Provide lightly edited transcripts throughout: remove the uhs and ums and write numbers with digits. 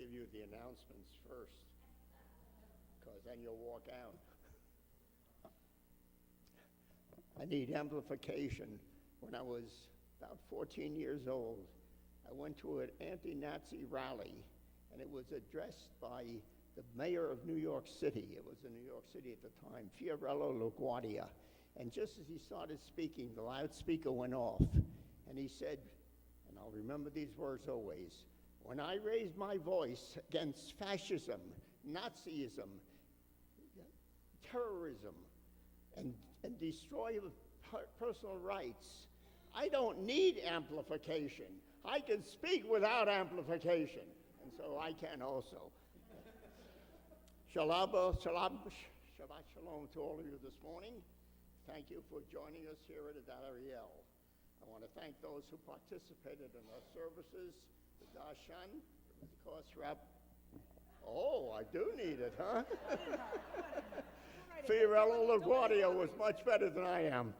give you the announcements first, because then you'll walk out. I need amplification. When I was about 14 years old, I went to an anti-Nazi rally, and it was addressed by the mayor of New York City. It was in New York City at the time, Fiorello LaGuardia. And just as he started speaking, the loudspeaker went off, and he said, and I'll remember these words always, "When I raise my voice against fascism, Nazism, terrorism, and destroy personal rights, I don't need amplification. I can speak without amplification." And so I can also. Shabbat shalom to all of you this morning. Thank you for joining us here at Adat Ari. I want to thank those who participated in our services, the Darshan, of course, Oh, I do need it, huh? Fiorello LaGuardia was much better than I am.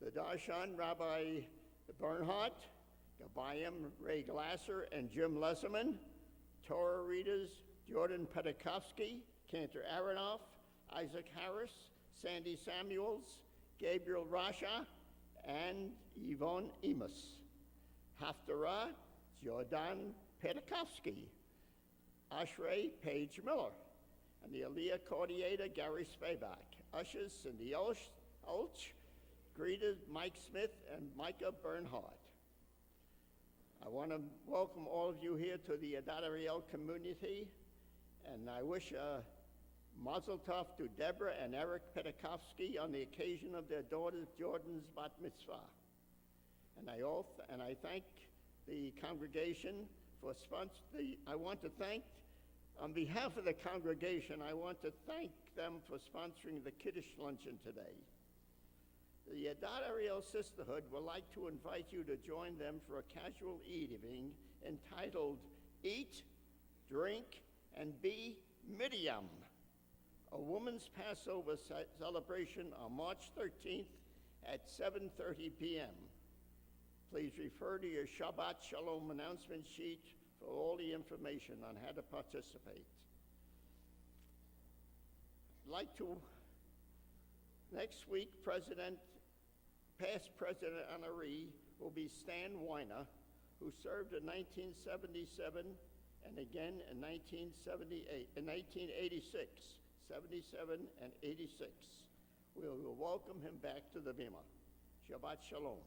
The Darshan, Rabbi Bernhardt, Gabayim Ray Glasser, and Jim Lesserman. Torah readers, Jordan Petakovsky, Cantor Aronoff, Isaac Harris, Sandy Samuels, Gabriel Rasha, and Yvonne Emus. Haftarah, Jordan Petakovsky, Ashrei Paige Miller, and the Aliyah coordinator, Gary Spavak. Ushers, Cindy Ulch, greeters, Mike Smith, and Micah Bernhardt. I want to welcome all of you here to the Adat Ari community, and I wish a mazel tov to Deborah and Eric Petakovsky on the occasion of their daughter Jordan's bat mitzvah. And I thank the congregation for sponsoring. I want to thank, on behalf of the congregation, I want to thank them for sponsoring the Kiddush luncheon today. The Adat Ari Sisterhood would like to invite you to join them for a casual evening entitled Eat, Drink, and Be Miriam, a woman's Passover celebration on March 13th at 7:30 p.m. Please refer to your Shabbat Shalom announcement sheet for all the information on how to participate. I'd like to, next week, past President honoree will be Stan Weiner, who served in 1977 and again in 1986, 77 and 86. We will welcome him back to the Bima. Shabbat Shalom.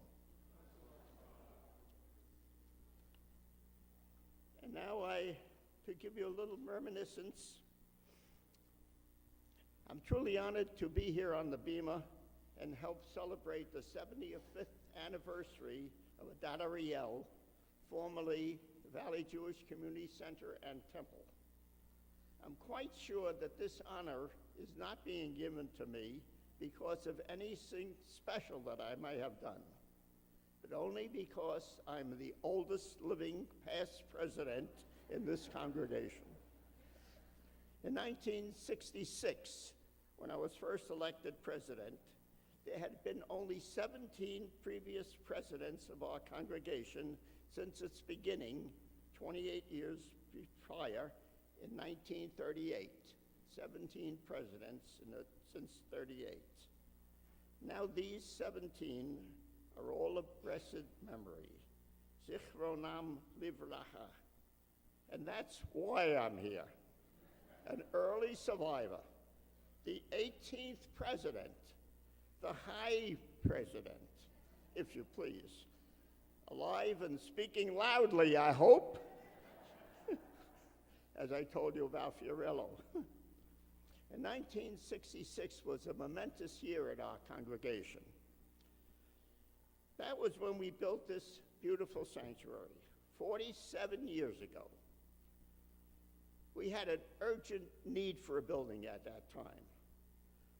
And now to give you a little reminiscence, I'm truly honored to be here on the Bima and help celebrate the 75th anniversary of Adat Ari, formerly the Valley Jewish Community Center and Temple. I'm quite sure that this honor is not being given to me because of anything special that I may have done, but only because I'm the oldest living past president in this congregation. In 1966, when I was first elected president, there had been only 17 previous presidents of our congregation since its beginning 28 years prior in 1938. 17 presidents since 38. Now these 17 are all of blessed memory. Zichronam livracha. And that's why I'm here. An early survivor, the 18th president, the high president, if you please. Alive and speaking loudly, I hope, as I told you about Fiorello. In 1966 was a momentous year at our congregation. That was when we built this beautiful sanctuary, 47 years ago. We had an urgent need for a building at that time.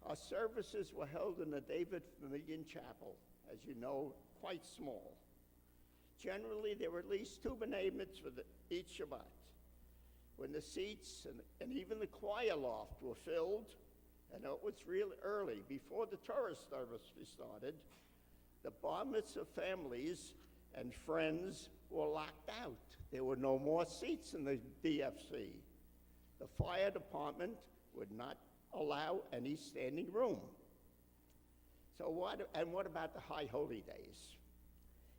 Our services were held in the David Vermillion Chapel, as you know, quite small. Generally, there were at least 2 b'nai mitzvah each Shabbat. When the seats and even the choir loft were filled, and it was real early, before the Torah service started, the bar mitzvah families and friends were locked out. There were no more seats in the DFC. The fire department would not allow any standing room. So what about the high holy days?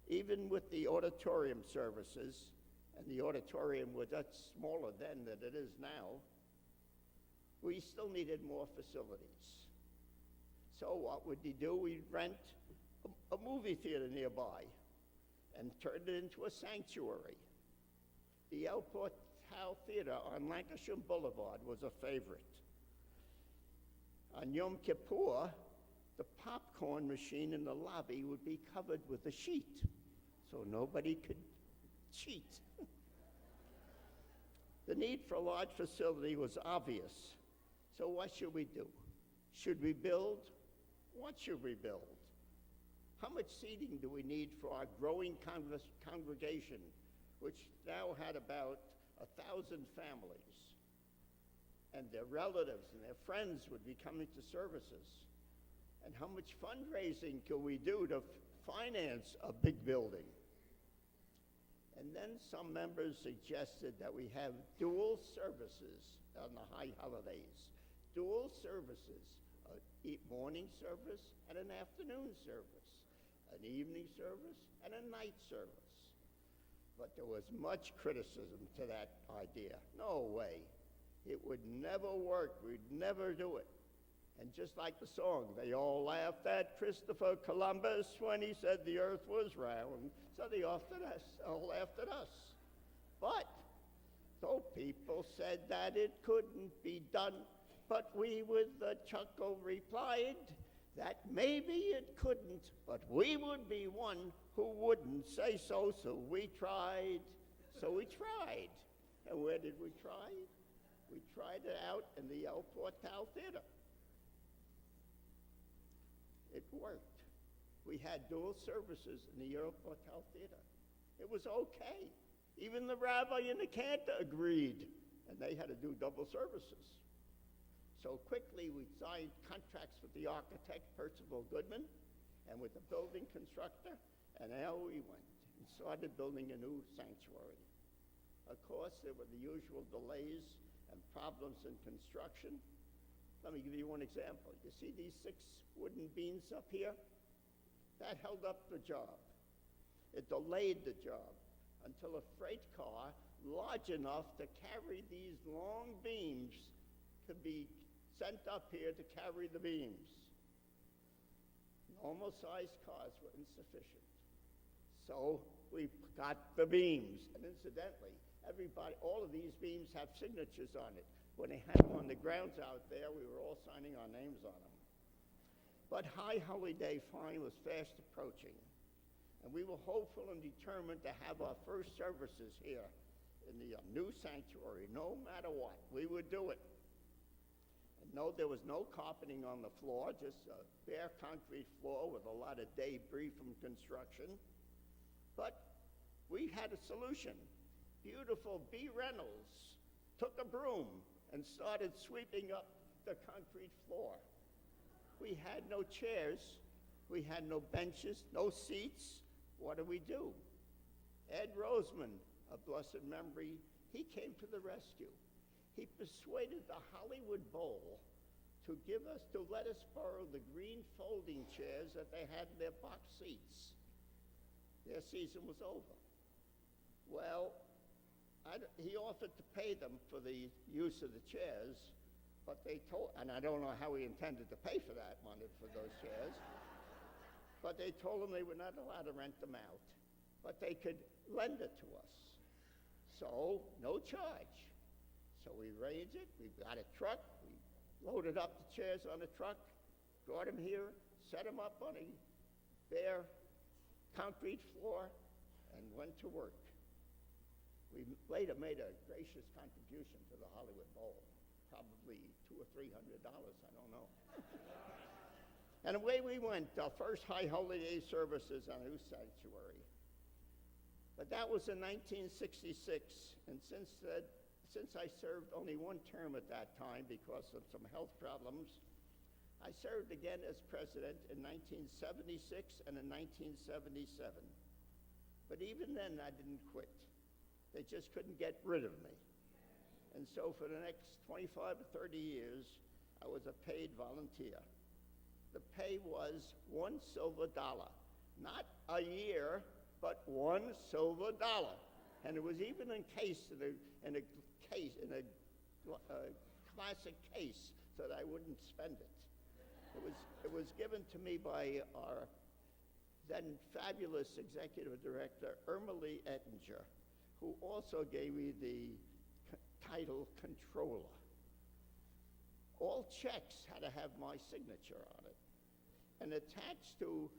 Even with the auditorium services, and the auditorium was much smaller then than it is now, we still needed more facilities. So what would you do? We'd rent a movie theater nearby and turn it into a sanctuary. The El Portal Theater on Lancashire Boulevard was a favorite. On Yom Kippur, the popcorn machine in the lobby would be covered with a sheet so nobody could cheat. The need for a large facility was obvious. So what should we do? Should we build? What should we build? How much seating do we need for our growing congregation, which now had about 1,000 families? And their relatives and their friends would be coming to services. And how much fundraising could we do to finance a big building? And then some members suggested that we have dual services on the high holidays. Dual services, a morning service and an afternoon service, an evening service and a night service. But there was much criticism to that idea. No way. It would never work. We'd never do it. And just like the song, they all laughed at Christopher Columbus when he said the earth was round. So they all laughed at us. But, though people said that it couldn't be done, but we with a chuckle replied that maybe it couldn't, but we would be one who wouldn't say so, so we tried. And where did we try? We tried it out in the El Portal Theater. It worked. We had dual services in the El Portal Theater. It was okay. Even the rabbi in the cantor agreed, and they had to do double services. So quickly we signed contracts with the architect, Percival Goodman, and with the building constructor, and now we went and started building a new sanctuary. Of course, there were the usual delays and problems in construction. Let me give you one example. You see these 6 wooden beams up here? That held up the job. It delayed the job until a freight car large enough to carry these long beams could be sent up here to carry the beams. Normal-sized cars were insufficient. So we got the beams. And incidentally, all of these beams have signatures on it. When they had them on the grounds out there, we were all signing our names on them. But High Holy Day fine was fast approaching, and we were hopeful and determined to have our first services here in the new sanctuary. No matter what, we would do it. And no, there was no carpeting on the floor, just a bare concrete floor with a lot of debris from construction. But we had a solution. Beautiful B. Reynolds took a broom and started sweeping up the concrete floor. We had no chairs, we had no benches, no seats. What do? Ed Roseman, of blessed memory, he came to the rescue. He persuaded the Hollywood Bowl to let us borrow the green folding chairs that they had in their box seats. Their season was over. Well, he offered to pay them for the use of the chairs, but and I don't know how he intended to pay for that money for those chairs, but they told him they were not allowed to rent them out, but they could lend it to us. So, no charge. So we arranged it, we got a truck, we loaded up the chairs on the truck, brought them here, set them up on a bare concrete floor, and went to work. We later made a gracious contribution to the Hollywood Bowl, probably $200 or $300, I don't know. And away we went, our first High Holy Day services on a new sanctuary. But that was in 1966, and since I served only one term at that time because of some health problems, I served again as president in 1976 and in 1977. But even then, I didn't quit. They just couldn't get rid of me. And so for the next 25 or 30 years, I was a paid volunteer. The pay was $1 silver, not a year, but $1 silver. And it was even encased in a classic case so that I wouldn't spend it. It was given to me by our then fabulous executive director, Irma Lee Ettinger, who also gave me the title controller. All checks had to have my signature on it. And attached to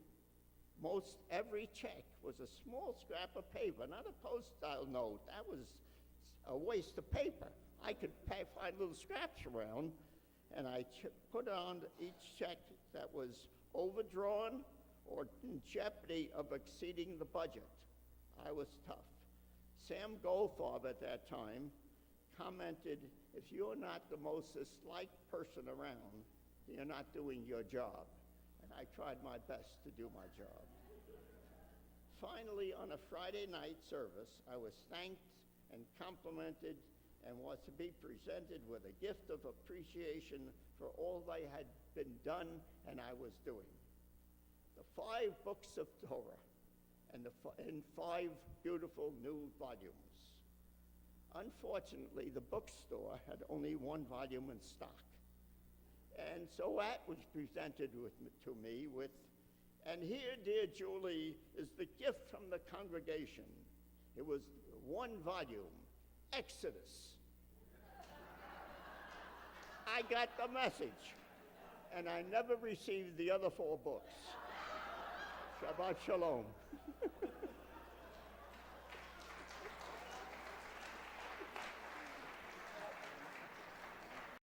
most every check was a small scrap of paper, not a postal note. That was a waste of paper. I could find little scraps around, and I put on each check that was overdrawn or in jeopardy of exceeding the budget. I was tough. Sam Goldfarb at that time commented, if you're not the most disliked person around, you're not doing your job. And I tried my best to do my job. Finally, on a Friday night service, I was thanked and complimented and was to be presented with a gift of appreciation for all they had been done and I was doing. The 5 books of Torah and in 5 beautiful new volumes. Unfortunately, the bookstore had only 1 volume in stock. And so that was presented to me with, and here, dear Julie, is the gift from the congregation. It was 1 volume, Exodus. I got the message, and I never received the other 4 books. Shabbat Shalom.